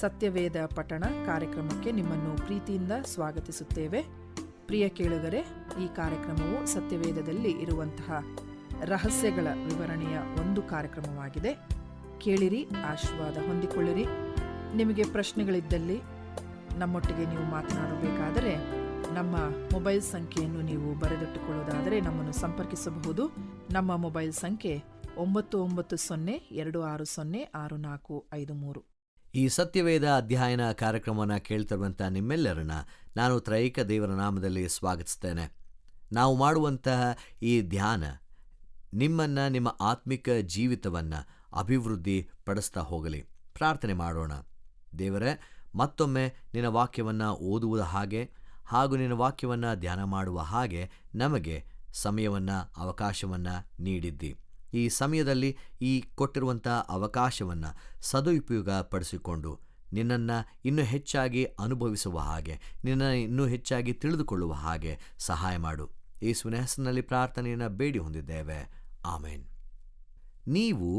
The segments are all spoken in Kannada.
ಸತ್ಯವೇದ ಪಠಣ ಕಾರ್ಯಕ್ರಮಕ್ಕೆ ನಿಮ್ಮನ್ನು ಪ್ರೀತಿಯಿಂದ ಸ್ವಾಗತಿಸುತ್ತೇವೆ. ಪ್ರಿಯ ಕೇಳುಗರೆ, ಈ ಕಾರ್ಯಕ್ರಮವು ಸತ್ಯವೇದದಲ್ಲಿ ಇರುವಂತಹ ರಹಸ್ಯಗಳ ವಿವರಣೆಯ ಒಂದು ಕಾರ್ಯಕ್ರಮವಾಗಿದೆ. ಕೇಳಿರಿ, ಆಶೀರ್ವಾದ ಹೊಂದಿಕೊಳ್ಳಿರಿ. ನಿಮಗೆ ಪ್ರಶ್ನೆಗಳಿದ್ದಲ್ಲಿ ನಮ್ಮೊಟ್ಟಿಗೆ ನೀವು ಮಾತನಾಡಬೇಕಾದರೆ ನಮ್ಮ ಮೊಬೈಲ್ ಸಂಖ್ಯೆಯನ್ನು ನೀವು ಬರೆದಿಟ್ಟುಕೊಳ್ಳುವುದಾದರೆ ನಮ್ಮನ್ನು ಸಂಪರ್ಕಿಸಬಹುದು. ನಮ್ಮ ಮೊಬೈಲ್ ಸಂಖ್ಯೆ 9920606453. ಈ ಸತ್ಯವೇದ ಅಧ್ಯಯನ ಕಾರ್ಯಕ್ರಮವನ್ನು ಕೇಳ್ತಿರುವಂಥ ನಿಮ್ಮೆಲ್ಲರನ್ನ ನಾನು ತ್ರೈಕ ದೇವರ ನಾಮದಲ್ಲಿ ಸ್ವಾಗತಿಸ್ತೇನೆ. ನಾವು ಮಾಡುವಂತಹ ಈ ಧ್ಯಾನ ನಿಮ್ಮನ್ನು, ನಿಮ್ಮ ಆತ್ಮಿಕ ಜೀವಿತವನ್ನು ಅಭಿವೃದ್ಧಿ ಪಡಿಸ್ತಾ ಹೋಗಲಿ. ಪ್ರಾರ್ಥನೆ ಮಾಡೋಣ. ದೇವರೇ, ಮತ್ತೊಮ್ಮೆ ನಿನ್ನ ವಾಕ್ಯವನ್ನು ಓದುವುದ ಹಾಗೆ ಹಾಗೂ ನಿನ್ನ ವಾಕ್ಯವನ್ನು ಧ್ಯಾನ ಮಾಡುವ ಹಾಗೆ ನಮಗೆ ಸಮಯವನ್ನು, ಅವಕಾಶವನ್ನು ನೀಡಿದ್ದಿ. ಈ ಸಮಯದಲ್ಲಿ ಈ ಕೊಟ್ಟಿರುವಂಥ ಅವಕಾಶವನ್ನು ಸದುಪಯೋಗ ಪಡಿಸಿಕೊಂಡು ನಿನ್ನನ್ನು ಇನ್ನೂ ಹೆಚ್ಚಾಗಿ ಅನುಭವಿಸುವ ಹಾಗೆ, ನಿನ್ನನ್ನು ಇನ್ನೂ ಹೆಚ್ಚಾಗಿ ತಿಳಿದುಕೊಳ್ಳುವ ಹಾಗೆ ಸಹಾಯ ಮಾಡು. ಯೇಸುವಿನ ಹೆಸರಿನಲ್ಲಿ ಪ್ರಾರ್ಥನೆಯನ್ನು ಬೇಡಿ ಹೊಂದಿದ್ದೇವೆ, ಆಮೇನ್. ನೀವು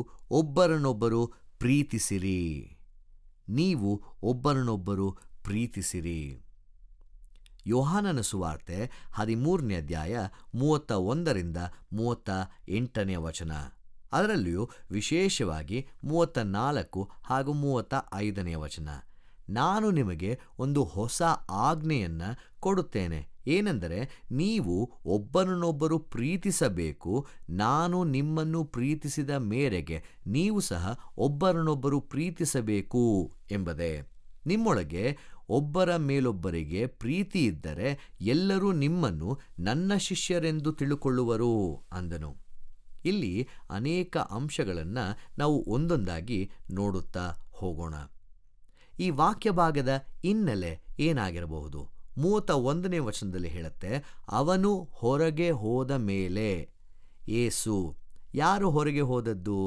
ಒಬ್ಬರನ್ನೊಬ್ಬರು ಪ್ರೀತಿಸಿರಿ. ನೀವು ಒಬ್ಬರನ್ನೊಬ್ಬರು ಪ್ರೀತಿಸಿರಿ. ಯೋಹಾನನ ಸುವಾರ್ತೆ 13ನೇ ಅಧ್ಯಾಯ 31-38 ವಚನ. ಅದರಲ್ಲಿಯೂ ವಿಶೇಷವಾಗಿ 34 ಹಾಗೂ 35 ವಚನ. ನಾನು ನಿಮಗೆ ಒಂದು ಹೊಸ ಆಜ್ಞೆಯನ್ನು ಕೊಡುತ್ತೇನೆ, ಏನೆಂದರೆ ನೀವು ಒಬ್ಬರನ್ನೊಬ್ಬರು ಪ್ರೀತಿಸಬೇಕು. ನಾನು ನಿಮ್ಮನ್ನು ಪ್ರೀತಿಸಿದ ಮೇರೆಗೆ ನೀವು ಸಹ ಒಬ್ಬರನ್ನೊಬ್ಬರು ಪ್ರೀತಿಸಬೇಕು ಎಂಬುದೇ. ನಿಮ್ಮೊಳಗೆ ಒಬ್ಬರ ಮೇಲೊಬ್ಬರಿಗೆ ಪ್ರೀತಿ ಇದ್ದರೆ ಎಲ್ಲರೂ ನಿಮ್ಮನ್ನು ನನ್ನ ಶಿಷ್ಯರೆಂದು ತಿಳುಕೊಳ್ಳುವರು ಅಂದನು. ಇಲ್ಲಿ ಅನೇಕ ಅಂಶಗಳನ್ನು ನಾವು ಒಂದೊಂದಾಗಿ ನೋಡುತ್ತಾ ಹೋಗೋಣ. ಈ ವಾಕ್ಯ ಭಾಗದ ಹಿನ್ನೆಲೆ ಏನಾಗಿರಬಹುದು? 31ನೇ ವಚನದಲ್ಲಿ ಹೇಳುತ್ತೆ, ಅವನು ಹೊರಗೆ ಹೋದ ಮೇಲೆ. ಯೇಸು ಯಾರು ಹೊರಗೆ ಹೋದದ್ದು?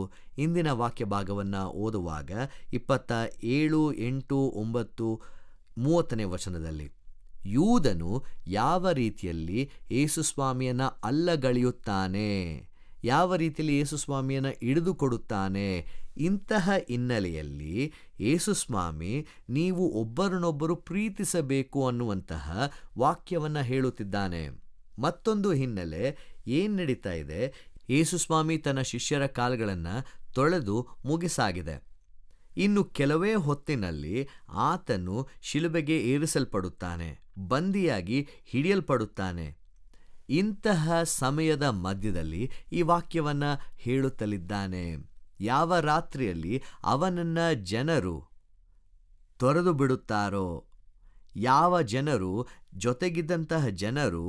ಇಂದಿನ ವಾಕ್ಯ ಭಾಗವನ್ನು ಓದುವಾಗ 27, 8, 9, 30ನೇ ವಚನದಲ್ಲಿ ಯೂದನು ಯಾವ ರೀತಿಯಲ್ಲಿ ಯೇಸುಸ್ವಾಮಿಯನ್ನು ಅಲ್ಲಗಳೆಯುತ್ತಾನೆ, ಯಾವ ರೀತಿಯಲ್ಲಿ ಯೇಸುಸ್ವಾಮಿಯನ್ನು ಹಿಡಿದುಕೊಡುತ್ತಾನೆ. ಇಂತಹ ಹಿನ್ನೆಲೆಯಲ್ಲಿ ಯೇಸುಸ್ವಾಮಿ ನೀವು ಒಬ್ಬರನ್ನೊಬ್ಬರು ಪ್ರೀತಿಸಬೇಕು ಅನ್ನುವಂತಹ ವಾಕ್ಯವನ್ನು ಹೇಳುತ್ತಿದ್ದಾನೆ. ಮತ್ತೊಂದು ಹಿನ್ನೆಲೆ ಏನು ನಡೀತಾ ಇದೆ? ಯೇಸುಸ್ವಾಮಿ ತನ್ನ ಶಿಷ್ಯರ ಕಾಲುಗಳನ್ನು ತೊಳೆದು ಮುಗಿಸಾಗಿದೆ. ಇನ್ನು ಕೆಲವೇ ಹೊತ್ತಿನಲ್ಲಿ ಆತನು ಶಿಲುಬೆಗೆ ಏರಿಸಲ್ಪಡುತ್ತಾನೆ, ಬಂದಿಯಾಗಿ ಹಿಡಿಯಲ್ಪಡುತ್ತಾನೆ. ಇಂತಹ ಸಮಯದ ಮಧ್ಯದಲ್ಲಿ ಈ ವಾಕ್ಯವನ್ನು ಹೇಳುತ್ತಲಿದ್ದಾನೆ. ಯಾವ ರಾತ್ರಿಯಲ್ಲಿ ಅವನನ್ನು ಜನರು ತೊರೆದು ಬಿಡುತ್ತಾರೋ, ಯಾವ ಜನರು ಜೊತೆಗಿದ್ದಂತಹ ಜನರು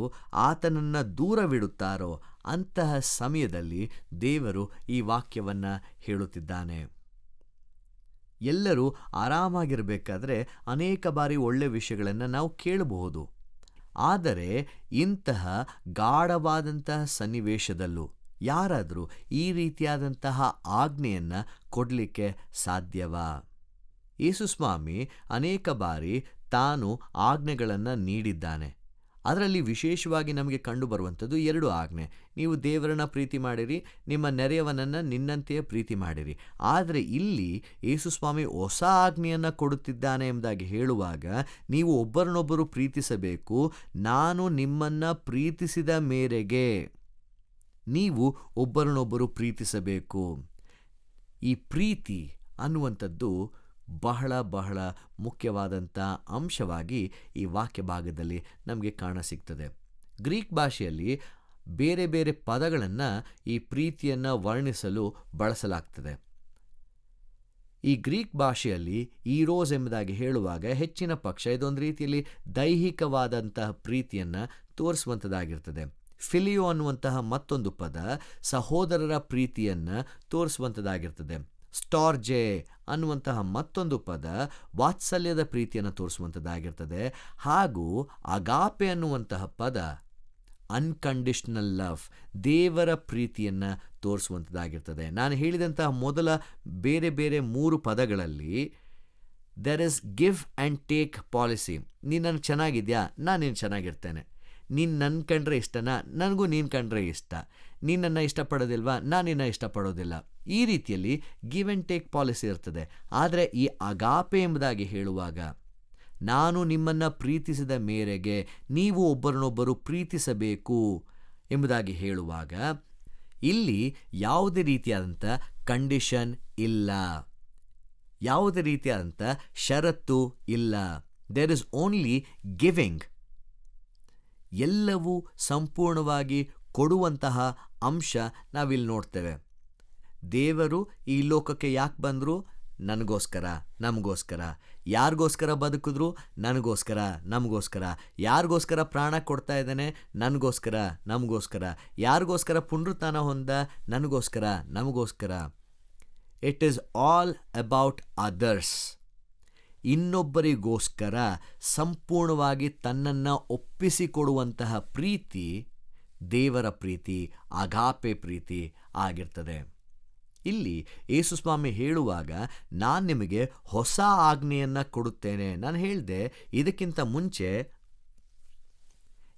ಆತನನ್ನು ದೂರವಿಡುತ್ತಾರೋ ಅಂತಹ ಸಮಯದಲ್ಲಿ ದೇವರು ಈ ವಾಕ್ಯವನ್ನು ಹೇಳುತ್ತಿದ್ದಾನೆ. ಎಲ್ಲರೂ ಆರಾಮಾಗಿರಬೇಕಾದ್ರೆ ಅನೇಕ ಬಾರಿ ಒಳ್ಳೆಯ ವಿಷಯಗಳನ್ನು ನಾವು ಕೇಳಬಹುದು. ಆದರೆ ಇಂತಹ ಗಾಢವಾದಂತಹ ಸನ್ನಿವೇಶದಲ್ಲೂ ಯಾರಾದರೂ ಈ ರೀತಿಯಾದಂತಹ ಆಜ್ಞೆಯನ್ನು ಕೊಡಲಿಕ್ಕೆ ಸಾಧ್ಯವಾ? ಯೇಸುಸ್ವಾಮಿ ಅನೇಕ ಬಾರಿ ತಾನು ಆಜ್ಞೆಗಳನ್ನು ನೀಡಿದ್ದಾನೆ. ಅದರಲ್ಲಿ ವಿಶೇಷವಾಗಿ ನಮಗೆ ಕಂಡುಬರುವಂಥದ್ದು 2 ಆಜ್ಞೆ. ನೀವು ದೇವರನ್ನ ಪ್ರೀತಿ ಮಾಡಿರಿ, ನಿಮ್ಮ ನೆರೆಯವನನ್ನು ನಿನ್ನಂತೆಯೇ ಪ್ರೀತಿ ಮಾಡಿರಿ. ಆದರೆ ಇಲ್ಲಿ ಯೇಸುಸ್ವಾಮಿ ಹೊಸ ಆಜ್ಞೆಯನ್ನು ಕೊಡುತ್ತಿದ್ದಾನೆ ಎಂಬುದಾಗಿ ಹೇಳುವಾಗ, ನೀವು ಒಬ್ಬರನ್ನೊಬ್ಬರು ಪ್ರೀತಿಸಬೇಕು. ನಾನು ನಿಮ್ಮನ್ನು ಪ್ರೀತಿಸಿದ ಮೇರೆಗೆ ನೀವು ಒಬ್ಬರನ್ನೊಬ್ಬರು ಪ್ರೀತಿಸಬೇಕು. ಈ ಪ್ರೀತಿ ಅನ್ನುವಂಥದ್ದು ಬಹಳ ಬಹಳ ಮುಖ್ಯವಾದಂಥ ಅಂಶವಾಗಿ ಈ ವಾಕ್ಯ ಭಾಗದಲ್ಲಿ ನಮಗೆ ಕಾಣಸಿಗ್ತದೆ. ಗ್ರೀಕ್ ಭಾಷೆಯಲ್ಲಿ ಬೇರೆ ಬೇರೆ ಪದಗಳನ್ನು ಈ ಪ್ರೀತಿಯನ್ನು ವರ್ಣಿಸಲು ಬಳಸಲಾಗ್ತದೆ. ಈ ಗ್ರೀಕ್ ಭಾಷೆಯಲ್ಲಿ ಈರೋಸ್ ಎಂಬುದಾಗಿ ಹೇಳುವಾಗ ಹೆಚ್ಚಿನ ಪಕ್ಷ ಇದೊಂದು ರೀತಿಯಲ್ಲಿ ದೈಹಿಕವಾದಂತಹ ಪ್ರೀತಿಯನ್ನು ತೋರಿಸುವಂಥದ್ದಾಗಿರ್ತದೆ. ಫಿಲಿಯೋ ಅನ್ನುವಂತಹ ಮತ್ತೊಂದು ಪದ ಸಹೋದರರ ಪ್ರೀತಿಯನ್ನು ತೋರಿಸುವಂಥದ್ದಾಗಿರ್ತದೆ. ಸ್ಟಾರ್ಜೆ ಅನ್ನುವಂತಹ ಮತ್ತೊಂದು ಪದ ವಾತ್ಸಲ್ಯದ ಪ್ರೀತಿಯನ್ನು ತೋರಿಸುವಂಥದ್ದಾಗಿರ್ತದೆ. ಹಾಗೂ ಅಗಾಪೆ ಅನ್ನುವಂತಹ ಪದ ಅನ್ಕಂಡೀಷನಲ್ ಲವ್, ದೇವರ ಪ್ರೀತಿಯನ್ನು ತೋರಿಸುವಂಥದ್ದಾಗಿರ್ತದೆ. ನಾನು ಹೇಳಿದಂತಹ ಮೊದಲ ಬೇರೆ ಬೇರೆ 3 ಪದಗಳಲ್ಲಿ there is give and take policy. ನೀನು ನನಗೆ ಚೆನ್ನಾಗಿದೆಯಾ, ನಾನು ನೀನು ಚೆನ್ನಾಗಿರ್ತೇನೆ. ನೀನು ನನ್ನ ಕಂಡ್ರೆ ಇಷ್ಟನಾ, ನನಗೂ ನೀನು ಕಂಡ್ರೆ ಇಷ್ಟ. ನೀನು ನನ್ನ ಇಷ್ಟಪಡೋದಿಲ್ವಾ, ನಾನು ನಿನ್ನ ಇಷ್ಟಪಡೋದಿಲ್ಲ. ಈ ರೀತಿಯಲ್ಲಿ ಗಿವ್ ಆ್ಯಂಡ್ ಟೇಕ್ ಪಾಲಿಸಿ ಇರ್ತದೆ. ಆದರೆ ಈ ಅಗಾಪೆ ಎಂಬುದಾಗಿ ಹೇಳುವಾಗ, ನಾನು ನಿಮ್ಮನ್ನು ಪ್ರೀತಿಸಿದ ಮೇರೆಗೆ ನೀವು ಒಬ್ಬರನ್ನೊಬ್ಬರು ಪ್ರೀತಿಸಬೇಕು ಎಂಬುದಾಗಿ ಹೇಳುವಾಗ, ಇಲ್ಲಿ ಯಾವುದೇ ರೀತಿಯಾದಂಥ ಕಂಡೀಷನ್ ಇಲ್ಲ, ಯಾವುದೇ ರೀತಿಯಾದಂಥ ಷರತ್ತು ಇಲ್ಲ. There is only giving. ಎಲ್ಲವೂ ಸಂಪೂರ್ಣವಾಗಿ ಕೊಡುವಂತಹ ಅಂಶ ನಾವಿಲ್ಲಿ ನೋಡ್ತೇವೆ. ದೇವರು ಈ ಲೋಕಕ್ಕೆ ಯಾಕೆ ಬಂದರು? ನನಗೋಸ್ಕರ, ನಮಗೋಸ್ಕರ. ಯಾರಿಗೋಸ್ಕರ ಬದುಕಿದ್ರು? ನನಗೋಸ್ಕರ, ನಮಗೋಸ್ಕರ. ಯಾರಿಗೋಸ್ಕರ ಪ್ರಾಣ ಕೊಡ್ತಾ ಇದ್ದಾನೆ? ನನಗೋಸ್ಕರ, ನಮಗೋಸ್ಕರ. ಯಾರಿಗೋಸ್ಕರ ಪುನರುತ್ಥಾನ ಹೊಂದ? ನನಗೋಸ್ಕರ, ನಮಗೋಸ್ಕರ. It is all about others. ಇನ್ನೊಬ್ಬರಿಗೋಸ್ಕರ ಸಂಪೂರ್ಣವಾಗಿ ತನ್ನನ್ನು ಒಪ್ಪಿಸಿಕೊಡುವಂತಹ ಪ್ರೀತಿ ದೇವರ ಪ್ರೀತಿ, ಅಗಾಪೆ ಪ್ರೀತಿ ಆಗಿರ್ತದೆ. ಇಲ್ಲಿ ಯೇಸುಸ್ವಾಮಿ ಹೇಳುವಾಗ, ನಾನು ನಿಮಗೆ ಹೊಸ ಆಜ್ಞೆಯನ್ನು ಕೊಡುತ್ತೇನೆ. ನಾನು ಹೇಳಿದೆ, ಇದಕ್ಕಿಂತ ಮುಂಚೆ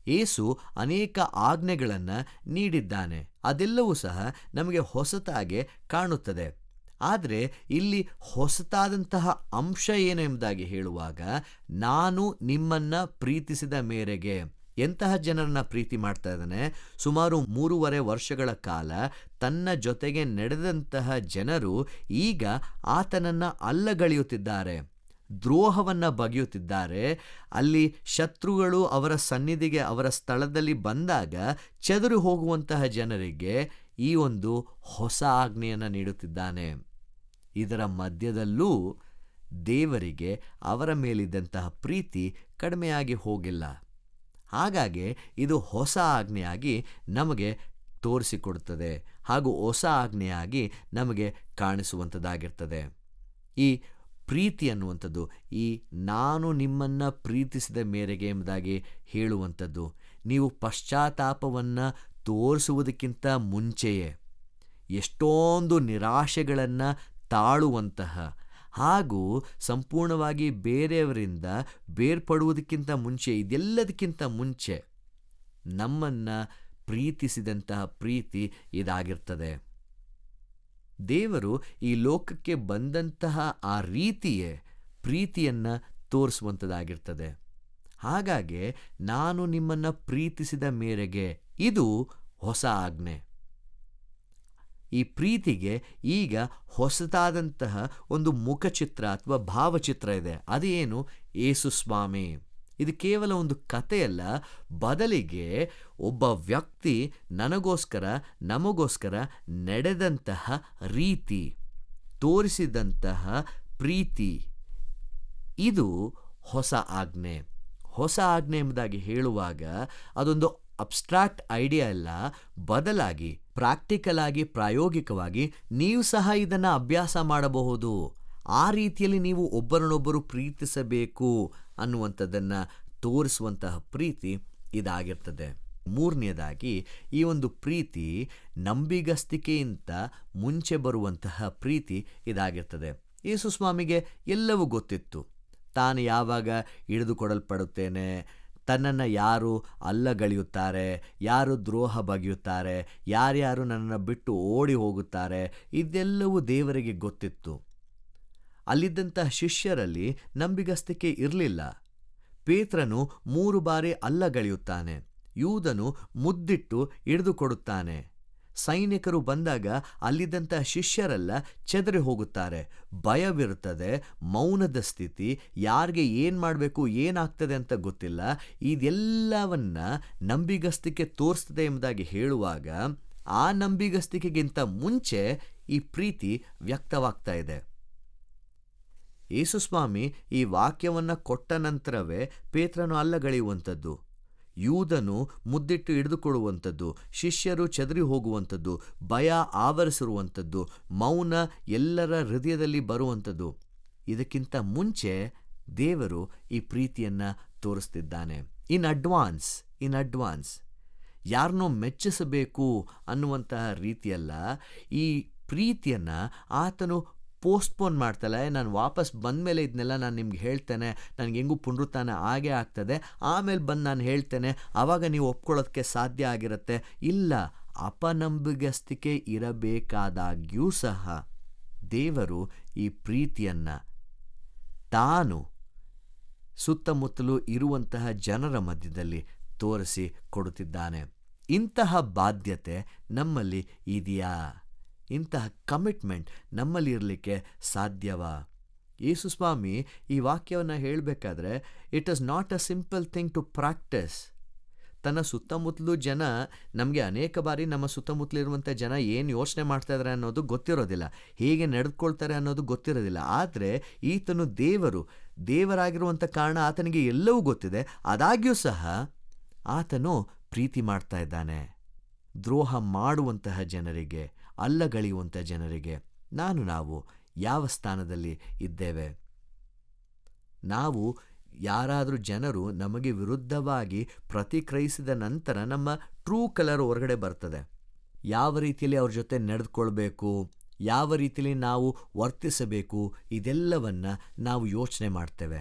ಯೇಸು ಅನೇಕ ಆಜ್ಞೆಗಳನ್ನು ನೀಡಿದ್ದಾನೆ. ಅದೆಲ್ಲವೂ ಸಹ ನಮಗೆ ಹೊಸತಾಗೆ ಕಾಣುತ್ತದೆ. ಆದರೆ ಇಲ್ಲಿ ಹೊಸತಾದಂತಹ ಅಂಶ ಏನು ಎಂಬುದಾಗಿ ಹೇಳುವಾಗ, ನಾನು ನಿಮ್ಮನ್ನು ಪ್ರೀತಿಸಿದ ಮೇರೆಗೆ. ಎಂತಹ ಜನರನ್ನ ಪ್ರೀತಿ ಮಾಡ್ತಾ ಇದ್ದಾನೆ? ಸುಮಾರು 3.5 ವರ್ಷಗಳ ಕಾಲ ತನ್ನ ಜೊತೆಗೆ ನಡೆದಂತಹ ಜನರು ಈಗ ಆತನನ್ನು ಅಲ್ಲಗಳೆಯುತ್ತಿದ್ದಾರೆ, ದ್ರೋಹವನ್ನು ಬಗೆಯುತ್ತಿದ್ದಾರೆ. ಅಲ್ಲಿ ಶತ್ರುಗಳು ಅವರ ಸನ್ನಿಧಿಗೆ, ಅವರ ಸ್ಥಳದಲ್ಲಿ ಬಂದಾಗ ಚದುರಿ ಹೋಗುವಂತಹ ಜನರಿಗೆ ಈ ಒಂದು ಹೊಸ ಆಜ್ಞೆಯನ್ನು ನೀಡುತ್ತಿದ್ದಾನೆ. ಇದರ ಮಧ್ಯದಲ್ಲೂ ದೇವರಿಗೆ ಅವರ ಮೇಲಿದ್ದಂತಹ ಪ್ರೀತಿ ಕಡಿಮೆಯಾಗಿ ಹೋಗಿಲ್ಲ. ಹಾಗಾಗಿ ಇದು ಹೊಸ ಆಜ್ಞೆಯಾಗಿ ನಮಗೆ ತೋರಿಸಿಕೊಡುತ್ತದೆ ಹಾಗೂ ಹೊಸ ಆಜ್ಞೆಯಾಗಿ ನಮಗೆ ಕಾಣಿಸುವಂಥದ್ದಾಗಿರ್ತದೆ. ಈ ಪ್ರೀತಿ ಅನ್ನುವಂಥದ್ದು, ಈ ನಾನು ನಿಮ್ಮನ್ನು ಪ್ರೀತಿಸಿದ ಮೇರೆಗೆ ಎಂಬುದಾಗಿ ಹೇಳುವಂಥದ್ದು, ನೀವು ಪಶ್ಚಾತ್ತಾಪವನ್ನು ತೋರಿಸುವುದಕ್ಕಿಂತ ಮುಂಚೆಯೇ ಎಷ್ಟೊಂದು ನಿರಾಶೆಗಳನ್ನು ತಾಳುವಂತಹ ಹಾಗೂ ಸಂಪೂರ್ಣವಾಗಿ ಬೇರೆಯವರಿಂದ ಬೇರ್ಪಡುವುದಕ್ಕಿಂತ ಮುಂಚೆ, ಇದೆಲ್ಲದಕ್ಕಿಂತ ಮುಂಚೆ ನಮ್ಮನ್ನು ಪ್ರೀತಿಸಿದಂತಹ ಪ್ರೀತಿ ಇದಾಗಿರ್ತದೆ. ದೇವರು ಈ ಲೋಕಕ್ಕೆ ಬಂದಂತಹ ಆ ರೀತಿಯೇ ಪ್ರೀತಿಯನ್ನು ತೋರಿಸುವಂಥದ್ದಾಗಿರ್ತದೆ. ಹಾಗಾಗಿ ನಾನು ನಿಮ್ಮನ್ನು ಪ್ರೀತಿಸಿದ ಮೇರೆಗೆ, ಇದು ಹೊಸ ಆಜ್ಞೆ. ಈ ಪ್ರೀತಿಗೆ ಈಗ ಹೊಸತಾದಂತಹ ಒಂದು ಮುಖಚಿತ್ರ ಅಥವಾ ಭಾವಚಿತ್ರ ಇದೆ. ಅದೇನು? ಯೇಸುಸ್ವಾಮಿ. ಇದು ಕೇವಲ ಒಂದು ಕಥೆಯಲ್ಲ, ಬದಲಿಗೆ ಒಬ್ಬ ವ್ಯಕ್ತಿ ನನಗೋಸ್ಕರ, ನಮಗೋಸ್ಕರ ನಡೆದಂತಹ ರೀತಿ, ತೋರಿಸಿದಂತಹ ಪ್ರೀತಿ, ಇದು ಹೊಸ ಆಜ್ಞೆ. ಹೊಸ ಆಜ್ಞೆ ಎಂಬುದಾಗಿ ಹೇಳುವಾಗ ಅದೊಂದು ಅಬ್ಸ್ಟ್ರಾಕ್ಟ್ ಐಡಿಯಾ ಅಲ್ಲ, ಬದಲಾಗಿ ಪ್ರಾಕ್ಟಿಕಲ್ ಆಗಿ, ಪ್ರಾಯೋಗಿಕವಾಗಿ ನೀವು ಸಹ ಇದನ್ನು ಅಭ್ಯಾಸ ಮಾಡಬಹುದು. ಆ ರೀತಿಯಲ್ಲಿ ನೀವು ಒಬ್ಬರನ್ನೊಬ್ಬರು ಪ್ರೀತಿಸಬೇಕು ಅನ್ನುವಂಥದ್ದನ್ನು ತೋರಿಸುವಂತಹ ಪ್ರೀತಿ ಇದಾಗಿರ್ತದೆ. ಮೂರನೆಯದಾಗಿ, ಈ ಒಂದು ಪ್ರೀತಿ ನಂಬಿಗಸ್ತಿಕೆಯಿಂದ ಮುಂಚೆ ಬರುವಂತಹ ಪ್ರೀತಿ ಇದಾಗಿರ್ತದೆ. ಯೇಸುಸ್ವಾಮಿಗೆ ಎಲ್ಲವೂ ಗೊತ್ತಿತ್ತು. ತಾನು ಯಾವಾಗ ಹಿಡಿದುಕೊಡಲ್ಪಡುತ್ತೇನೆ, ತನ್ನನ್ನು ಯಾರು ಅಲ್ಲಗಳೆಯುತ್ತಾರೆ, ಯಾರು ದ್ರೋಹ ಬಗೆಯುತ್ತಾರೆ, ಯಾರ್ಯಾರು ನನ್ನನ್ನು ಬಿಟ್ಟು ಓಡಿ ಹೋಗುತ್ತಾರೆ, ಇದೆಲ್ಲವೂ ದೇವರಿಗೆ ಗೊತ್ತಿತ್ತು. ಅಲ್ಲಿದ್ದಂತಹ ಶಿಷ್ಯರಲ್ಲಿ ನಂಬಿಗಸ್ತಿಕೆ ಇರಲಿಲ್ಲ. ಪೇತ್ರನು 3 ಬಾರಿ ಅಲ್ಲಗಳೆಯುತ್ತಾನೆ. ಯೂದನು ಮುದ್ದಿಟ್ಟು ಹಿಡಿದುಕೊಡುತ್ತಾನೆ. ಸೈನಿಕರು ಬಂದಾಗ ಅಲ್ಲಿದ್ದಂತಹ ಶಿಷ್ಯರೆಲ್ಲ ಚೆದರಿ ಹೋಗುತ್ತಾರೆ. ಭಯವಿರುತ್ತದೆ, ಮೌನದ ಸ್ಥಿತಿ, ಯಾರಿಗೆ ಏನು ಮಾಡಬೇಕು, ಏನಾಗ್ತದೆ ಅಂತ ಗೊತ್ತಿಲ್ಲ. ಇದೆಲ್ಲವನ್ನ ನಂಬಿಗಸ್ತಿಕೆ ತೋರಿಸ್ತದೆ ಎಂಬುದಾಗಿ ಹೇಳುವಾಗ, ಆ ನಂಬಿಗಸ್ತಿಕೆಗಿಂತ ಮುಂಚೆ ಈ ಪ್ರೀತಿ ವ್ಯಕ್ತವಾಗ್ತಾ ಇದೆ. ಯೇಸುಸ್ವಾಮಿ ಈ ವಾಕ್ಯವನ್ನು ಕೊಟ್ಟ ನಂತರವೇ ಪೇತ್ರನು ಅಲ್ಲಗಳೆಯುವಂಥದ್ದು, ಯೂದನು ಮುದ್ದಿಟ್ಟು ಹಿಡಿದುಕೊಳ್ಳುವಂಥದ್ದು, ಶಿಷ್ಯರು ಚದರಿ ಹೋಗುವಂಥದ್ದು, ಭಯ ಆವರಿಸಿರುವಂಥದ್ದು, ಮೌನ ಎಲ್ಲರ ಹೃದಯದಲ್ಲಿ ಬರುವಂಥದ್ದು. ಇದಕ್ಕಿಂತ ಮುಂಚೆ ದೇವರು ಈ ಪ್ರೀತಿಯನ್ನು ತೋರಿಸ್ತಿದ್ದಾನೆ. ಇನ್ ಅಡ್ವಾನ್ಸ್ ಯಾರನ್ನೋ ಮೆಚ್ಚಿಸಬೇಕು ಅನ್ನುವಂತಹ ರೀತಿಯಲ್ಲ. ಈ ಪ್ರೀತಿಯನ್ನು ಆತನು ಪೋಸ್ಟ್ಪೋನ್ ಮಾಡ್ತಲ್ಲ. ನಾನು ವಾಪಸ್ ಬಂದ ಮೇಲೆ ಇದನ್ನೆಲ್ಲ ನಾನು ನಿಮ್ಗೆ ಹೇಳ್ತೇನೆ, ನನಗೆ ಹೆಂಗೂ ಪುನರುತ್ಥಾನ ಆಗೇ ಆಗ್ತದೆ, ಆಮೇಲೆ ಬಂದು ನಾನು ಹೇಳ್ತೇನೆ, ಆವಾಗ ನೀವು ಒಪ್ಕೊಳ್ಳೋದಕ್ಕೆ ಸಾಧ್ಯ ಆಗಿರುತ್ತೆ. ಇಲ್ಲ, ಅಪನಂಬಿಗಸ್ತಿಕೆ ಇರಬೇಕಾದಾಗ್ಯೂ ಸಹ ದೇವರು ಈ ಪ್ರೀತಿಯನ್ನು ತಾನು ಸುತ್ತಮುತ್ತಲೂ ಇರುವಂತಹ ಜನರ ಮಧ್ಯದಲ್ಲಿ ತೋರಿಸಿ ಕೊಡುತ್ತಿದ್ದಾನೆ. ಇಂತಹ ಬಾಧ್ಯತೆ ನಮ್ಮಲ್ಲಿ ಇದೆಯಾ? ಇಂತಹ ಕಮಿಟ್ಮೆಂಟ್ ನಮ್ಮಲ್ಲಿ ಇರಲಿಕ್ಕೆ ಸಾಧ್ಯವಾ? ಯೇಸುಸ್ವಾಮಿ ಈ ವಾಕ್ಯವನ್ನು ಹೇಳಬೇಕಾದ್ರೆ it is not a simple thing to practise. ತನ್ನ ಸುತ್ತಮುತ್ತಲೂ ಜನ, ನಮಗೆ ಅನೇಕ ಬಾರಿ ನಮ್ಮ ಸುತ್ತಮುತ್ತಲಿರುವಂಥ ಜನ ಏನು ಯೋಚನೆ ಮಾಡ್ತಾ ಇದ್ದಾರೆ ಅನ್ನೋದು ಗೊತ್ತಿರೋದಿಲ್ಲ, ಹೇಗೆ ನಡೆದುಕೊಳ್ತಾರೆ ಅನ್ನೋದು ಗೊತ್ತಿರೋದಿಲ್ಲ. ಆದರೆ ಈತನು ದೇವರಾಗಿರುವಂಥ ಕಾರಣ ಆತನಿಗೆ ಎಲ್ಲವೂ ಗೊತ್ತಿದೆ. ಆದಾಗ್ಯೂ ಸಹ ಆತನು ಪ್ರೀತಿ ಮಾಡ್ತಾ ಇದ್ದಾನೆ. ದ್ರೋಹ ಮಾಡುವಂತಹ ಜನರಿಗೆ, ಅಲ್ಲಗಳೆಯುವಂಥ ಜನರಿಗೆ ನಾವು ಯಾವ ಸ್ಥಾನದಲ್ಲಿ ಇದ್ದೇವೆ? ನಾವು ಯಾರಾದರೂ ಜನರು ನಮಗೆ ವಿರುದ್ಧವಾಗಿ ಪ್ರತಿಕ್ರಿಯಿಸಿದ ನಂತರ ನಮ್ಮ ಟ್ರೂ ಕಲರ್ ಹೊರಗಡೆ ಬರ್ತದೆ. ಯಾವ ರೀತಿಯಲ್ಲಿ ಅವ್ರ ಜೊತೆ ನಡೆದುಕೊಳ್ಬೇಕು, ಯಾವ ರೀತಿಯಲ್ಲಿ ನಾವು ವರ್ತಿಸಬೇಕು, ಇದೆಲ್ಲವನ್ನು ನಾವು ಯೋಚನೆ ಮಾಡ್ತೇವೆ.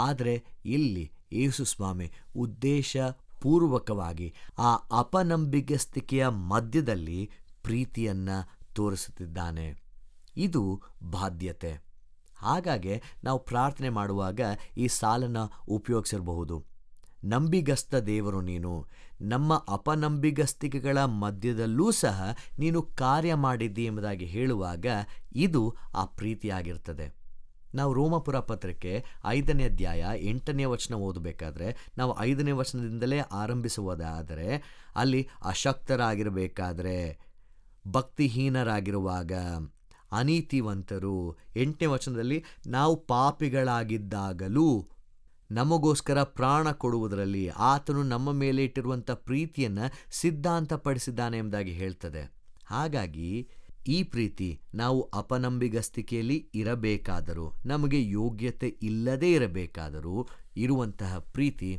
ಆದರೆ ಇಲ್ಲಿ ಯೇಸುಸ್ವಾಮಿ ಉದ್ದೇಶಪೂರ್ವಕವಾಗಿ ಆ ಅಪನಂಬಿಗಸ್ತಿಕೆಯ ಮಧ್ಯದಲ್ಲಿ ಪ್ರೀತಿಯನ್ನು ತೋರಿಸುತ್ತಿದ್ದಾನೆ. ಇದು ಬಾಧ್ಯತೆ. ಹಾಗಾಗಿ ನಾವು ಪ್ರಾರ್ಥನೆ ಮಾಡುವಾಗ ಈ ಸಾಲನ್ನು ಉಪಯೋಗಿಸಿರಬಹುದು. ನಂಬಿಗಸ್ತ ದೇವರು ನೀನು, ನಮ್ಮ ಅಪನಂಬಿಗಸ್ತಿಕೆಗಳ ಮಧ್ಯದಲ್ಲೂ ಸಹ ನೀನು ಕಾರ್ಯ ಮಾಡಿದ್ದಿ ಎಂಬುದಾಗಿ ಹೇಳುವಾಗ ಇದು ಆ ಪ್ರೀತಿಯಾಗಿರ್ತದೆ. ನಾವು ರೋಮಪುರ ಪತ್ರಿಕೆ 5ನೇ ಅಧ್ಯಾಯ 8ನೇ ವಚನ ಓದಬೇಕಾದ್ರೆ ನಾವು 5ನೇ ವಚನದಿಂದಲೇ ಆರಂಭಿಸುವುದಾದರೆ ಅಲ್ಲಿ ಅಶಕ್ತರಾಗಿರಬೇಕಾದ್ರೆ, ಭಕ್ತಿಹೀನರಾಗಿರುವಾಗ, ಅನೀತಿವಂತರು, 8ನೇ ವಚನದಲ್ಲಿ ನಾವು ಪಾಪಿಗಳಾಗಿದ್ದಾಗಲೂ ನಮಗೋಸ್ಕರ ಪ್ರಾಣ ಕೊಡುವುದರಲ್ಲಿ ಆತನು ನಮ್ಮ ಮೇಲೆ ಇಟ್ಟಿರುವಂಥ ಪ್ರೀತಿಯನ್ನು ಸಿದ್ಧಾಂತಪಡಿಸಿದ್ದಾನೆ ಎಂಬುದಾಗಿ ಹೇಳ್ತದೆ. ಹಾಗಾಗಿ ಈ ಪ್ರೀತಿ ನಾವು ಅಪನಂಬಿಗಸ್ತಿಕೆಯಲ್ಲಿ ಇರಬೇಕಾದರೂ, ನಮಗೆ ಯೋಗ್ಯತೆ ಇಲ್ಲದೇ ಇರಬೇಕಾದರೂ ಇರುವಂತಹ ಪ್ರೀತಿ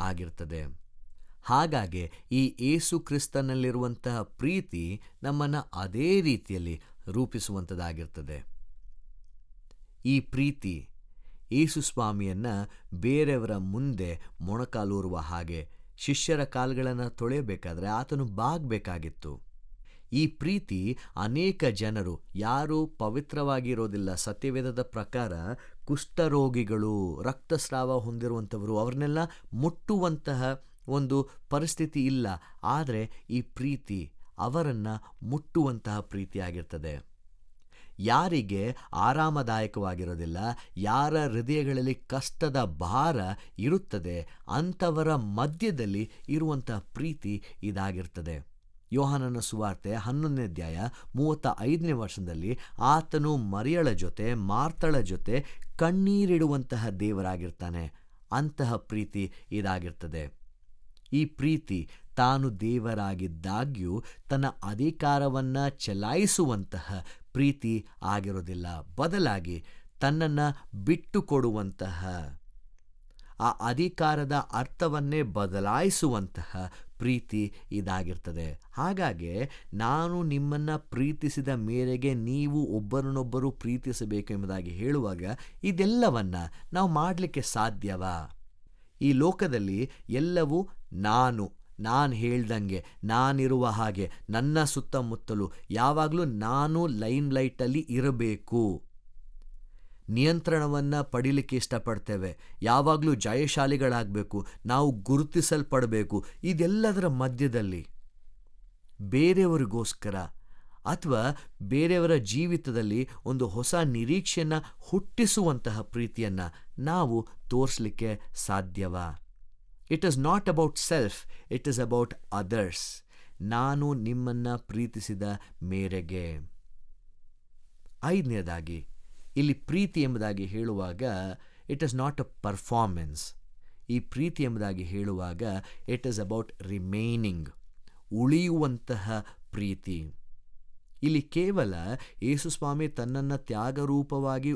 ಆಗಿರ್ತದೆ. ಹಾಗಾಗಿ ಈ ಯೇಸು ಕ್ರಿಸ್ತನಲ್ಲಿರುವಂತಹ ಪ್ರೀತಿ ನಮ್ಮನ್ನು ಅದೇ ರೀತಿಯಲ್ಲಿ ರೂಪಿಸುವಂಥದ್ದಾಗಿರ್ತದೆ. ಈ ಪ್ರೀತಿ ಯೇಸುಸ್ವಾಮಿಯನ್ನು ಬೇರೆಯವರ ಮುಂದೆ ಮೊಣಕಾಲೂರುವ ಹಾಗೆ, ಶಿಷ್ಯರ ಕಾಲುಗಳನ್ನು ತೊಳೆಯಬೇಕಾದ್ರೆ ಆತನು ಬಾಗಬೇಕಾಗಿತ್ತು. ಈ ಪ್ರೀತಿ ಅನೇಕ ಜನರು ಯಾರು ಪವಿತ್ರವಾಗಿರೋದಿಲ್ಲ, ಸತ್ಯವೇದದ ಪ್ರಕಾರ ಕುಷ್ಠರೋಗಿಗಳು, ರಕ್ತಸ್ರಾವ ಹೊಂದಿರುವಂಥವರು, ಅವ್ರನ್ನೆಲ್ಲ ಮುಟ್ಟುವಂತಹ ಒಂದು ಪರಿಸ್ಥಿತಿ ಇಲ್ಲ. ಆದರೆ ಈ ಪ್ರೀತಿ ಅವರನ್ನು ಮುಟ್ಟುವಂತಹ ಪ್ರೀತಿಯಾಗಿರ್ತದೆ. ಯಾರಿಗೆ ಆರಾಮದಾಯಕವಾಗಿರೋದಿಲ್ಲ, ಯಾರ ಹೃದಯಗಳಲ್ಲಿ ಕಷ್ಟದ ಭಾರ ಇರುತ್ತದೆ, ಅಂಥವರ ಮಧ್ಯದಲ್ಲಿ ಇರುವಂತಹ ಪ್ರೀತಿ ಇದಾಗಿರ್ತದೆ. ಯೋಹಾನನ ಸುವಾರ್ತೆ 11ನೇ ಅಧ್ಯಾಯ 35ನೇ ವಚನದಲ್ಲಿ ಆತನು ಮರಿಯಳ ಜೊತೆ, ಮಾರ್ತಳ ಜೊತೆ ಕಣ್ಣೀರಿಡುವಂತಹ ದೇವರಾಗಿರ್ತಾನೆ. ಅಂತಹ ಪ್ರೀತಿ ಇದಾಗಿರ್ತದೆ. ಈ ಪ್ರೀತಿ ತಾನು ದೇವರಾಗಿದ್ದಾಗ್ಯೂ ತನ್ನ ಅಧಿಕಾರವನ್ನು ಚಲಾಯಿಸುವಂತಹ ಪ್ರೀತಿ ಆಗಿರೋದಿಲ್ಲ. ಬದಲಾಗಿ ತನ್ನನ್ನು ಬಿಟ್ಟುಕೊಡುವಂತಹ, ಆ ಅಧಿಕಾರದ ಅರ್ಥವನ್ನೇ ಬದಲಾಯಿಸುವಂತಹ ಪ್ರೀತಿ ಇದಾಗಿರ್ತದೆ. ಹಾಗಾಗಿ ನಾನು ನಿಮ್ಮನ್ನು ಪ್ರೀತಿಸಿದ ಮೇರೆಗೆ ನೀವು ಒಬ್ಬರನ್ನೊಬ್ಬರು ಪ್ರೀತಿಸಬೇಕು ಎಂಬುದಾಗಿ ಹೇಳುವಾಗ ಇದೆಲ್ಲವನ್ನು ನಾವು ಮಾಡಲಿಕ್ಕೆ ಸಾಧ್ಯವಾ? ಈ ಲೋಕದಲ್ಲಿ ಎಲ್ಲವೂ ನಾನು ಹೇಳ್ದಂಗೆ, ನಾನಿರುವ ಹಾಗೆ, ನನ್ನ ಸುತ್ತಮುತ್ತಲು ಯಾವಾಗಲೂ ನಾನು ಲೈಮ್ ಲೈಟಲ್ಲಿ ಇರಬೇಕು, ನಿಯಂತ್ರಣವನ್ನು ಪಡೀಲಿಕ್ಕೆ ಇಷ್ಟಪಡ್ತೇವೆ, ಯಾವಾಗಲೂ ಜಯಶಾಲಿಗಳಾಗಬೇಕು, ನಾವು ಗುರುತಿಸಲ್ಪಡಬೇಕು. ಇದೆಲ್ಲದರ ಮಧ್ಯದಲ್ಲಿ ಬೇರೆಯವರಿಗೋಸ್ಕರ ಅಥವಾ ಬೇರೆಯವರ ಜೀವಿತದಲ್ಲಿ ಒಂದು ಹೊಸ ನಿರೀಕ್ಷೆಯನ್ನು ಹುಟ್ಟಿಸುವಂತಹ ಪ್ರೀತಿಯನ್ನು ನಾವು ತೋರಿಸಲಿಕ್ಕೆ ಸಾಧ್ಯವಾ? It is not about self, it is about others. ನಾನು ನಿಮ್ಮನ್ನು ಪ್ರೀತಿಸಿದ ಮೇರೆಗೆ. 5ನೇದಾಗಿ ಇಲ್ಲಿ ಪ್ರೀತಿ ಎಂಬುದಾಗಿ ಹೇಳುವಾಗ it is not a performance. ಈ ಪ್ರೀತಿ ಎಂಬುದಾಗಿ ಹೇಳುವಾಗ ಇಟ್ ಈಸ್ ಅಬೌಟ್ ರಿಮೈನಿಂಗ್, ಉಳಿಯುವಂತಹ ಪ್ರೀತಿ. ಇಲ್ಲಿ ಕೇವಲ ಯೇಸುಸ್ವಾಮಿ ತನ್ನನ್ನು ತ್ಯಾಗರೂಪವಾಗಿ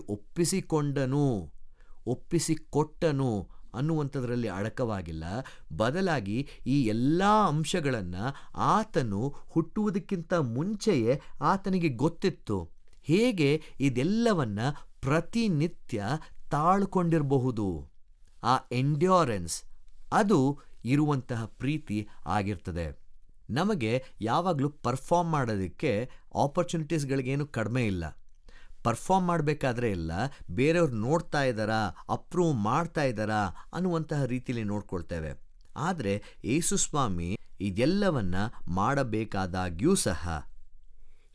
ಒಪ್ಪಿಸಿಕೊಟ್ಟನು ಅನ್ನುವಂಥದ್ರಲ್ಲಿ ಅಡಕವಾಗಿಲ್ಲ. ಬದಲಾಗಿ ಈ ಎಲ್ಲ ಅಂಶಗಳನ್ನು ಆತನು ಹುಟ್ಟುವುದಕ್ಕಿಂತ ಮುಂಚೆಯೇ ಆತನಿಗೆ ಗೊತ್ತಿತ್ತು. ಹೇಗೆ ಇದೆಲ್ಲವನ್ನು ಪ್ರತಿನಿತ್ಯ ತಾಳ್ಕೊಂಡಿರಬಹುದು, ಆ ಎಂಡ್ಯೂರೆನ್ಸ್ ಅದು ಇರುವಂತಹ ಪ್ರೀತಿ ಆಗಿರ್ತದೆ. ನಮಗೆ ಯಾವಾಗಲೂ ಪರ್ಫಾರ್ಮ್ ಮಾಡೋದಕ್ಕೆ ಆಪರ್ಚುನಿಟೀಸ್ಗಳಿಗೇನು ಕಡಿಮೆ ಇಲ್ಲ. ಪರ್ಫಾರ್ಮ್ ಮಾಡಬೇಕಾದ್ರೆ ಎಲ್ಲ ಬೇರೆಯವ್ರು ನೋಡ್ತಾ ಇದ್ದಾರಾ, ಅಪ್ರೂವ್ ಮಾಡ್ತಾ ಇದ್ದಾರಾ ಅನ್ನುವಂತಹ ರೀತಿಯಲ್ಲಿ ನೋಡ್ಕೊಳ್ತೇವೆ. ಆದರೆ ಯೇಸುಸ್ವಾಮಿ ಇದೆಲ್ಲವನ್ನ ಮಾಡಬೇಕಾದಾಗ್ಯೂ ಸಹ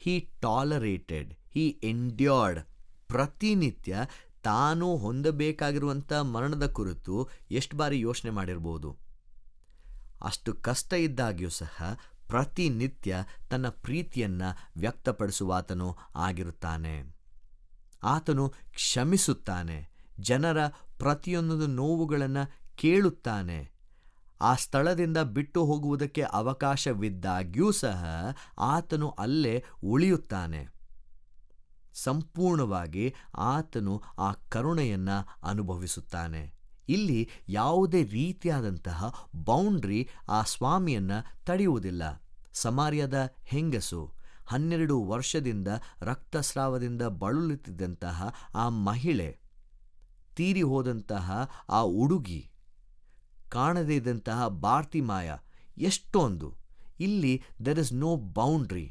ಹಿ ಟಾಲರೇಟೆಡ್, ಹಿ ಎಂಡ್ಯೂರ್ಡ್. ಪ್ರತಿನಿತ್ಯ ತಾನು ಹೊಂದಬೇಕಾಗಿರುವಂಥ ಮರಣದ ಕುರಿತು ಎಷ್ಟು ಬಾರಿ ಯೋಚನೆ ಮಾಡಿರ್ಬೋದು. ಅಷ್ಟು ಕಷ್ಟ ಇದ್ದಾಗ್ಯೂ ಸಹ ಪ್ರತಿನಿತ್ಯ ತನ್ನ ಪ್ರೀತಿಯನ್ನು ವ್ಯಕ್ತಪಡಿಸುವಾತನು ಆಗಿರುತ್ತಾನೆ. ಆತನು ಕ್ಷಮಿಸುತ್ತಾನೆ, ಜನರ ಪ್ರತಿಯೊಂದು ನೋವುಗಳನ್ನು ಕೇಳುತ್ತಾನೆ. ಆ ಸ್ಥಳದಿಂದ ಬಿಟ್ಟು ಹೋಗುವುದಕ್ಕೆ ಅವಕಾಶವಿದ್ದಾಗ್ಯೂ ಸಹ ಆತನು ಅಲ್ಲೇ ಉಳಿಯುತ್ತಾನೆ. ಸಂಪೂರ್ಣವಾಗಿ ಆತನು ಆ ಕರುಣೆಯನ್ನು ಅನುಭವಿಸುತ್ತಾನೆ. ಇಲ್ಲಿ ಯಾವುದೇ ರೀತಿಯಾದಂತಹ ಬೌಂಡ್ರಿ ಆ ಸ್ವಾಮಿಯನ್ನು ತಡೆಯುವುದಿಲ್ಲ. ಸಮಾರ್ಯದ ಹೆಂಗಸು, 12 ವರ್ಷದಿಂದ ರಕ್ತಸ್ರಾವದಿಂದ ಬಳಲುತ್ತಿದ್ದಂತಹ ಆ ಮಹಿಳೆ, ತೀರಿ ಹೋದಂತಹ ಆ ಹುಡುಗಿ, ಕಾಣದೇ ಇದ್ದಂತಹ ಬಾರ್ತಿಮಾಯ, ಎಷ್ಟೊಂದು. ಇಲ್ಲಿ ದೆರ್ ಇಸ್ ನೋ ಬೌಂಡ್ರಿ.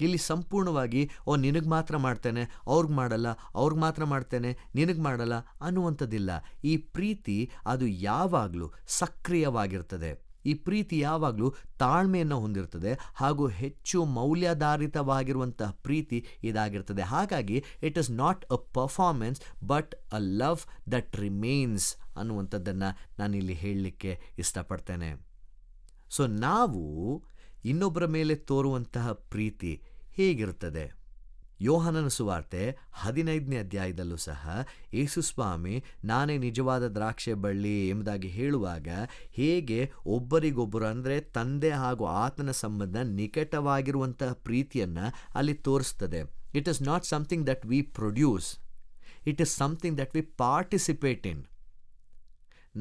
ಇಲ್ಲಿ ಸಂಪೂರ್ಣವಾಗಿ ನಿನಗೆ ಮಾತ್ರ ಮಾಡ್ತೇನೆ, ಅವ್ರಿಗೆ ಮಾಡಲ್ಲ, ಅವ್ರಿಗೆ ಮಾತ್ರ ಮಾಡ್ತೇನೆ, ನಿನಗೆ ಮಾಡಲ್ಲ ಅನ್ನುವಂಥದ್ದಿಲ್ಲ. ಈ ಪ್ರೀತಿ ಅದು ಯಾವಾಗಲೂ ಸಕ್ರಿಯವಾಗಿರ್ತದೆ. ಈ ಪ್ರೀತಿ ಯಾವಾಗಲೂ ತಾಳ್ಮೆಯನ್ನು ಹೊಂದಿರ್ತದೆ ಹಾಗೂ ಹೆಚ್ಚು ಮೌಲ್ಯಾಧಾರಿತವಾಗಿರುವಂತಹ ಪ್ರೀತಿ ಇದಾಗಿರ್ತದೆ. ಹಾಗಾಗಿ it is not a performance but a love that remains ಅನ್ನುವಂಥದ್ದನ್ನು ನಾನಿಲ್ಲಿ ಹೇಳಲಿಕ್ಕೆ ಇಷ್ಟಪಡ್ತೇನೆ. ಸೊ ನಾವು ಇನ್ನೊಬ್ಬರ ಮೇಲೆ ತೋರುವಂತಹ ಪ್ರೀತಿ ಹೇಗಿರುತ್ತದೆ? ಯೋಹಾನನ ಸುವಾರ್ತೆ 15ನೇ ಅಧ್ಯಾಯದಲ್ಲೂ ಸಹ ಯೇಸುಸ್ವಾಮಿ ನಾನೇ ನಿಜವಾದ ದ್ರಾಕ್ಷೆ ಬಳ್ಳಿ ಎಂಬುದಾಗಿ ಹೇಳುವಾಗ ಹೇಗೆ ಒಬ್ಬರಿಗೊಬ್ಬರು ಅಂದರೆ ತಂದೆ ಹಾಗೂ ಆತನ ಸಂಬಂಧ ನಿಕಟವಾಗಿರುವಂತಹ ಪ್ರೀತಿಯನ್ನು ಅಲ್ಲಿ ತೋರಿಸ್ತದೆ. It is not something that we produce, it is something that we participate in.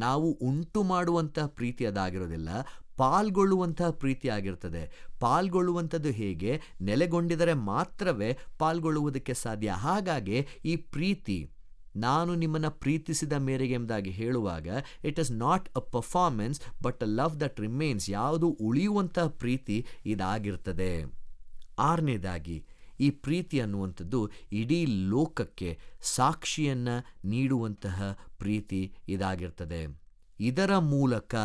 ನಾವು ಉಂಟು ಮಾಡುವಂತಹ ಪ್ರೀತಿ ಅದಾಗಿರೋದಿಲ್ಲ, ಪಾಲ್ಗೊಳ್ಳುವಂತಹ ಪ್ರೀತಿ ಆಗಿರ್ತದೆ. ಪಾಲ್ಗೊಳ್ಳುವಂಥದ್ದು ಹೇಗೆ? ನೆಲೆಗೊಂಡಿದರೆ ಮಾತ್ರವೇ ಪಾಲ್ಗೊಳ್ಳುವುದಕ್ಕೆ ಸಾಧ್ಯ. ಹಾಗಾಗಿ ಈ ಪ್ರೀತಿ, ನಾನು ನಿಮ್ಮನ್ನು ಪ್ರೀತಿಸಿದ ಮೇರೆಗೆ ಎಂಬುದಾಗಿ ಹೇಳುವಾಗ it is not a performance but a love that remains. ಯಾವುದು ಉಳಿಯುವಂತಹ ಪ್ರೀತಿ ಇದಾಗಿರ್ತದೆ. 6ನೇದಾಗಿ, ಈ ಪ್ರೀತಿ ಅನ್ನುವಂಥದ್ದು ಇಡೀ ಲೋಕಕ್ಕೆ ಸಾಕ್ಷಿಯನ್ನು ನೀಡುವಂತಹ ಪ್ರೀತಿ ಇದಾಗಿರ್ತದೆ. ಇದರ ಮೂಲಕ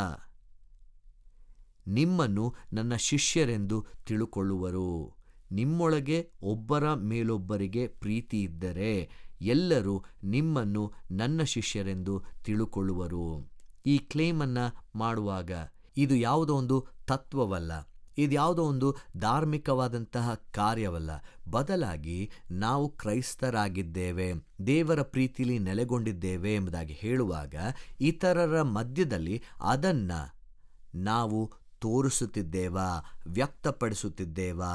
ನಿಮ್ಮನ್ನು ನನ್ನ ಶಿಷ್ಯರೆಂದು ತಿಳುಕೊಳ್ಳುವರು. ನಿಮ್ಮೊಳಗೆ ಒಬ್ಬರ ಮೇಲೊಬ್ಬರಿಗೆ ಪ್ರೀತಿ ಇದ್ದರೆ ಎಲ್ಲರೂ ನಿಮ್ಮನ್ನು ನನ್ನ ಶಿಷ್ಯರೆಂದು ತಿಳುಕೊಳ್ಳುವರು. ಈ ಕ್ಲೇಮನ್ನು ಮಾಡುವಾಗ ಇದು ಯಾವುದೋ ಒಂದು ತತ್ವವಲ್ಲ, ಇದು ಯಾವುದೋ ಒಂದು ಧಾರ್ಮಿಕವಾದಂತಹ ಕಾರ್ಯವಲ್ಲ. ಬದಲಾಗಿ ನಾವು ಕ್ರೈಸ್ತರಾಗಿದ್ದೇವೆ, ದೇವರ ಪ್ರೀತಿಲಿ ನೆಲೆಗೊಂಡಿದ್ದೇವೆ ಎಂಬುದಾಗಿ ಹೇಳುವಾಗ ಇತರರ ಮಧ್ಯದಲ್ಲಿ ಅದನ್ನು ನಾವು ತೋರಿಸುತ್ತಿದ್ದೇವಾ, ವ್ಯಕ್ತಪಡಿಸುತ್ತಿದ್ದೇವಾ?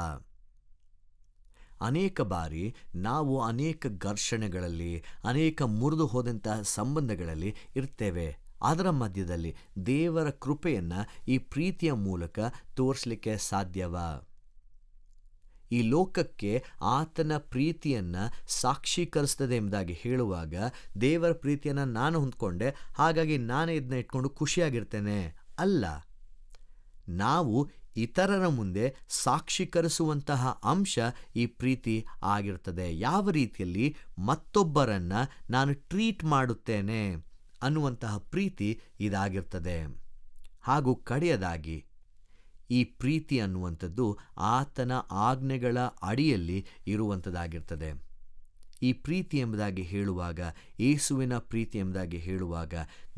ಅನೇಕ ಬಾರಿ ನಾವು ಅನೇಕ ಘರ್ಷಣೆಗಳಲ್ಲಿ, ಅನೇಕ ಮುರಿದು ಹೋದಂತಹ ಸಂಬಂಧಗಳಲ್ಲಿ ಇರ್ತೇವೆ. ಅದರ ಮಧ್ಯದಲ್ಲಿ ದೇವರ ಕೃಪೆಯನ್ನು ಈ ಪ್ರೀತಿಯ ಮೂಲಕ ತೋರಿಸಲಿಕ್ಕೆ ಸಾಧ್ಯವಾ? ಈ ಲೋಕಕ್ಕೆ ಆತನ ಪ್ರೀತಿಯನ್ನು ಸಾಕ್ಷೀಕರಿಸ್ತದೆ ಎಂಬುದಾಗಿ ಹೇಳುವಾಗ ದೇವರ ಪ್ರೀತಿಯನ್ನು ನಾನು ಹೊಂದ್ಕೊಂಡೆ, ಹಾಗಾಗಿ ನಾನೇ ಇದನ್ನ ಇಟ್ಕೊಂಡು ಖುಷಿಯಾಗಿರ್ತೇನೆ ಅಲ್ಲ. ನಾವು ಇತರರ ಮುಂದೆ ಸಾಕ್ಷೀಕರಿಸುವಂತಹ ಅಂಶ ಈ ಪ್ರೀತಿ ಆಗಿರ್ತದೆ. ಯಾವ ರೀತಿಯಲ್ಲಿ ಮತ್ತೊಬ್ಬರನ್ನು ನಾನು ಟ್ರೀಟ್ ಮಾಡುತ್ತೇನೆ ಅನ್ನುವಂತಹ ಪ್ರೀತಿ ಇದಾಗಿರ್ತದೆ. ಹಾಗೂ ಕಡೆಯದಾಗಿ, ಈ ಪ್ರೀತಿ ಅನ್ನುವಂಥದ್ದು ಆತನ ಆಜ್ಞೆಗಳ ಅಡಿಯಲ್ಲಿ ಇರುವಂಥದ್ದಾಗಿರ್ತದೆ. ಈ ಪ್ರೀತಿ ಎಂಬುದಾಗಿ ಹೇಳುವಾಗ, ಯೇಸುವಿನ ಪ್ರೀತಿ ಎಂಬುದಾಗಿ ಹೇಳುವಾಗ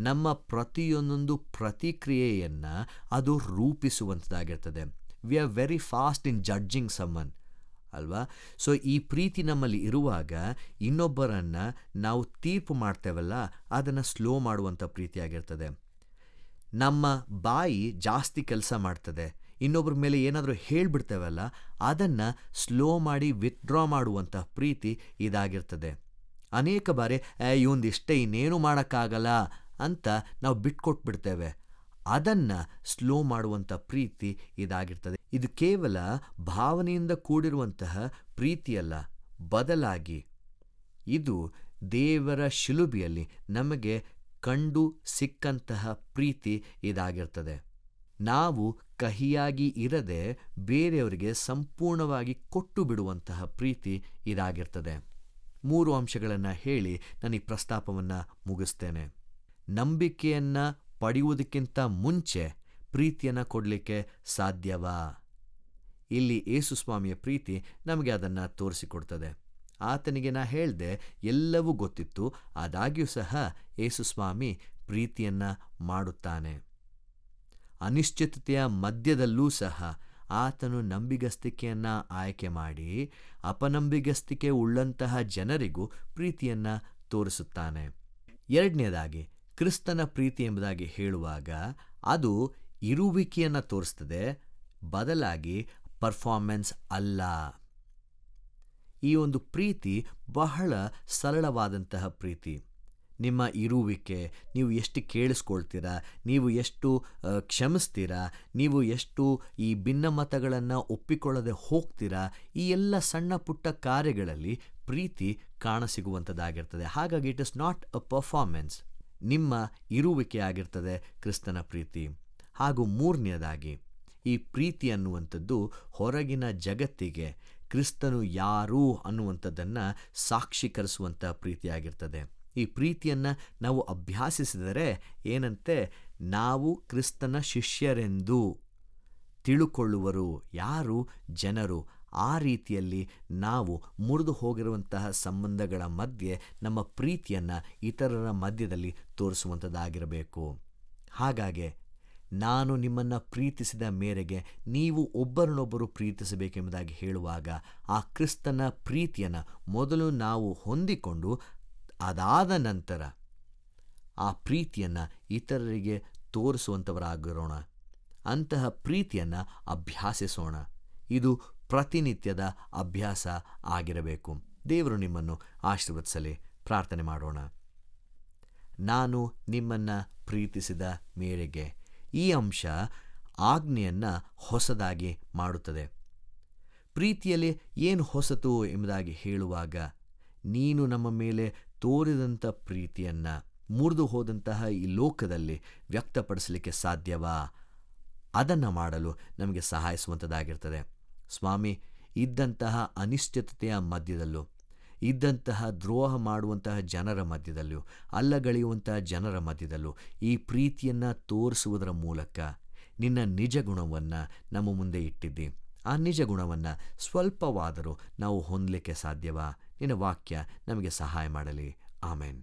ನಮ್ಮ ಪ್ರತಿಯೊಂದೊಂದು ಪ್ರತಿಕ್ರಿಯೆಯನ್ನು ಅದು ರೂಪಿಸುವಂಥದ್ದಾಗಿರ್ತದೆ. We are very fast in judging someone ಅಲ್ವಾ? ಸೊ ಈ ಪ್ರೀತಿ ನಮ್ಮಲ್ಲಿ ಇರುವಾಗ ಇನ್ನೊಬ್ಬರನ್ನು ನಾವು ತೀರ್ಪು ಮಾಡ್ತೇವಲ್ಲ, ಅದನ್ನು ಸ್ಲೋ ಮಾಡುವಂಥ ಪ್ರೀತಿಯಾಗಿರ್ತದೆ. ನಮ್ಮ ಬಾಯಿ ಜಾಸ್ತಿ ಕೆಲಸ ಮಾಡ್ತದೆ, ಇನ್ನೊಬ್ಬರ ಮೇಲೆ ಏನಾದರೂ ಹೇಳಿಬಿಡ್ತೇವಲ್ಲ, ಅದನ್ನು ಸ್ಲೋ ಮಾಡಿ ವಿತ್ಡ್ರಾ ಮಾಡುವಂಥ ಪ್ರೀತಿ ಇದಾಗಿರ್ತದೆ. ಅನೇಕ ಬಾರಿ ಇವೊಂದಿಷ್ಟೇ, ಇನ್ನೇನು ಮಾಡೋಕ್ಕಾಗಲ್ಲ ಅಂತ ನಾವು ಬಿಟ್ಕೊಟ್ಬಿಡ್ತೇವೆ. ಅದನ್ನು ಸ್ಲೋ ಮಾಡುವಂಥ ಪ್ರೀತಿ ಇದಾಗಿರ್ತದೆ. ಇದು ಕೇವಲ ಭಾವನೆಯಿಂದ ಕೂಡಿರುವಂತಹ ಪ್ರೀತಿಯಲ್ಲ, ಬದಲಾಗಿ ಇದು ದೇವರ ಶಿಲುಬೆಯಲ್ಲಿ ನಮಗೆ ಕಂಡು ಸಿಕ್ಕಂತಹ ಪ್ರೀತಿ ಇದಾಗಿರ್ತದೆ. ನಾವು ಕಹಿಯಾಗಿ ಇರದೆ ಬೇರೆಯವರಿಗೆ ಸಂಪೂರ್ಣವಾಗಿ ಕೊಟ್ಟು ಬಿಡುವಂತಹ ಪ್ರೀತಿ ಇದಾಗಿರ್ತದೆ. 3 ಅಂಶಗಳನ್ನು ಹೇಳಿ ನಾನು ಈ ಪ್ರಸ್ತಾಪವನ್ನು ಮುಗಿಸ್ತೇನೆ. ನಂಬಿಕೆಯನ್ನು ಪಡೆಯುವುದಕ್ಕಿಂತ ಮುಂಚೆ ಪ್ರೀತಿಯನ್ನು ಕೊಡಲಿಕ್ಕೆ ಸಾಧ್ಯವಾ? ಇಲ್ಲಿ ಯೇಸು ಸ್ವಾಮಿಯ ಪ್ರೀತಿ ನಮಗೆ ಅದನ್ನು ತೋರಿಸಿಕೊಡ್ತದೆ. ಆತನಿಗೆ ನಾ ಹೇಳಿದೆ ಎಲ್ಲವೂ ಗೊತ್ತಿತ್ತು, ಆದಾಗ್ಯೂ ಸಹ ಯೇಸು ಸ್ವಾಮಿ ಪ್ರೀತಿಯನ್ನು ಮಾಡುತ್ತಾನೆ. ಅನಿಶ್ಚಿತತೆಯ ಮಧ್ಯದಲ್ಲೂ ಸಹ ಆತನು ನಂಬಿಗಸ್ತಿಕೆಯನ್ನು ಆಯ್ಕೆ ಮಾಡಿ ಅಪನಂಬಿಗಸ್ತಿಕೆ ಉಳ್ಳಂತಹ ಜನರಿಗೂ ಪ್ರೀತಿಯನ್ನು ತೋರಿಸುತ್ತಾನೆ. 2ನೇದಾಗಿ, ಕ್ರಿಸ್ತನ ಪ್ರೀತಿ ಎಂಬುದಾಗಿ ಹೇಳುವಾಗ ಅದು ಇರುವಿಕೆಯನ್ನು ತೋರಿಸ್ತದೆ, ಬದಲಾಗಿ ಪರ್ಫಾರ್ಮೆನ್ಸ್ ಅಲ್ಲ. ಈ ಒಂದು ಪ್ರೀತಿ ಬಹಳ ಸರಳವಾದಂತಹ ಪ್ರೀತಿ. ನಿಮ್ಮ ಇರುವಿಕೆ, ನೀವು ಎಷ್ಟು ಕೇಳಿಸ್ಕೊಳ್ತೀರಾ, ನೀವು ಎಷ್ಟು ಕ್ಷಮಿಸ್ತೀರಾ, ನೀವು ಎಷ್ಟು ಈ ಭಿನ್ನಮತಗಳನ್ನು ಒಪ್ಪಿಕೊಳ್ಳದೆ ಹೋಗ್ತೀರಾ, ಈ ಎಲ್ಲ ಸಣ್ಣ ಪುಟ್ಟ ಕಾರ್ಯಗಳಲ್ಲಿ ಪ್ರೀತಿ ಕಾಣಸಿಗುವಂಥದ್ದಾಗಿರ್ತದೆ. ಹಾಗಾಗಿ it is not a performance, ನಿಮ್ಮ ಇರುವಿಕೆ ಆಗಿರ್ತದೆ ಕ್ರಿಸ್ತನ ಪ್ರೀತಿ. ಹಾಗೂ 3ನೇದಾಗಿ, ಈ ಪ್ರೀತಿ ಅನ್ನುವಂಥದ್ದು ಹೊರಗಿನ ಜಗತ್ತಿಗೆ ಕ್ರಿಸ್ತನು ಯಾರು ಅನ್ನುವಂಥದ್ದನ್ನು ಸಾಕ್ಷೀಕರಿಸುವಂಥ ಪ್ರೀತಿಯಾಗಿರ್ತದೆ. ಈ ಪ್ರೀತಿಯನ್ನು ನಾವು ಅಭ್ಯಾಸಿಸಿದರೆ ಏನಂತೆ, ನಾವು ಕ್ರಿಸ್ತನ ಶಿಷ್ಯರೆಂದು ತಿಳುಕೊಳ್ಳುವರು ಯಾರು? ಜನರು. ಆ ರೀತಿಯಲ್ಲಿ ನಾವು ಮುರಿದು ಹೋಗಿರುವಂತಹ ಸಂಬಂಧಗಳ ಮಧ್ಯೆ ನಮ್ಮ ಪ್ರೀತಿಯನ್ನು ಇತರರ ಮಧ್ಯದಲ್ಲಿ ತೋರಿಸುವಂಥದ್ದಾಗಿರಬೇಕು. ಹಾಗಾಗಿ ನಾನು ನಿಮ್ಮನ್ನು ಪ್ರೀತಿಸಿದ ಮೇರೆಗೆ ನೀವು ಒಬ್ಬರನ್ನೊಬ್ಬರು ಪ್ರೀತಿಸಬೇಕೆಂಬುದಾಗಿ ಹೇಳುವಾಗ ಆ ಕ್ರಿಸ್ತನ ಪ್ರೀತಿಯನ್ನು ಮೊದಲು ನಾವು ಹೊಂದಿಕೊಂಡು ಅದಾದ ನಂತರ ಆ ಪ್ರೀತಿಯನ್ನು ಇತರರಿಗೆ ತೋರಿಸುವಂಥವರಾಗಿರೋಣ. ಅಂತಹ ಪ್ರೀತಿಯನ್ನು ಅಭ್ಯಾಸಿಸೋಣ. ಇದು ಪ್ರತಿನಿತ್ಯದ ಅಭ್ಯಾಸ ಆಗಿರಬೇಕು. ದೇವರು ನಿಮ್ಮನ್ನು ಆಶೀರ್ವದಿಸಲಿ. ಪ್ರಾರ್ಥನೆ ಮಾಡೋಣ. ನಾನು ನಿಮ್ಮನ್ನು ಪ್ರೀತಿಸಿದ ಮೇರೆಗೆ, ಈ ಅಂಶ ಆಜ್ಞೆಯನ್ನು ಹೊಸದಾಗಿ ಮಾಡುತ್ತದೆ. ಪ್ರೀತಿಯಲ್ಲಿ ಏನು ಹೊಸತು ಎಂಬುದಾಗಿ ಹೇಳುವಾಗ, ನೀನು ನಮ್ಮ ಮೇಲೆ ತೋರಿದಂಥ ಪ್ರೀತಿಯನ್ನು ಮುರಿದು ಹೋದಂತಹ ಈ ಲೋಕದಲ್ಲಿ ವ್ಯಕ್ತಪಡಿಸಲಿಕ್ಕೆ ಸಾಧ್ಯವಾ? ಅದನ್ನು ಮಾಡಲು ನಮಗೆ ಸಹಾಯಿಸುವಂಥದ್ದಾಗಿರ್ತದೆ. ಸ್ವಾಮಿ, ಇದ್ದಂತಹ ಅನಿಶ್ಚಿತತೆಯ ಮಧ್ಯದಲ್ಲೂ, ಇದ್ದಂತಹ ದ್ರೋಹ ಮಾಡುವಂತಹ ಜನರ ಮಧ್ಯದಲ್ಲೂ, ಅಲ್ಲಗಳೆಯುವಂತಹ ಜನರ ಮಧ್ಯದಲ್ಲೂ ಈ ಪ್ರೀತಿಯನ್ನು ತೋರಿಸುವುದರ ಮೂಲಕ ನಿನ್ನ ನಿಜ ಗುಣವನ್ನು ನಮ್ಮ ಮುಂದೆ ಇಟ್ಟಿದ್ದಿ. ಆ ನಿಜ ಗುಣವನ್ನು ಸ್ವಲ್ಪವಾದರೂ ನಾವು ಹೊಂದಲಿಕ್ಕೆ ಸಾಧ್ಯವಾ? ನಿನ್ನ ವಾಕ್ಯ ನಮಗೆ ಸಹಾಯ ಮಾಡಲಿ. ಆಮೆನ್.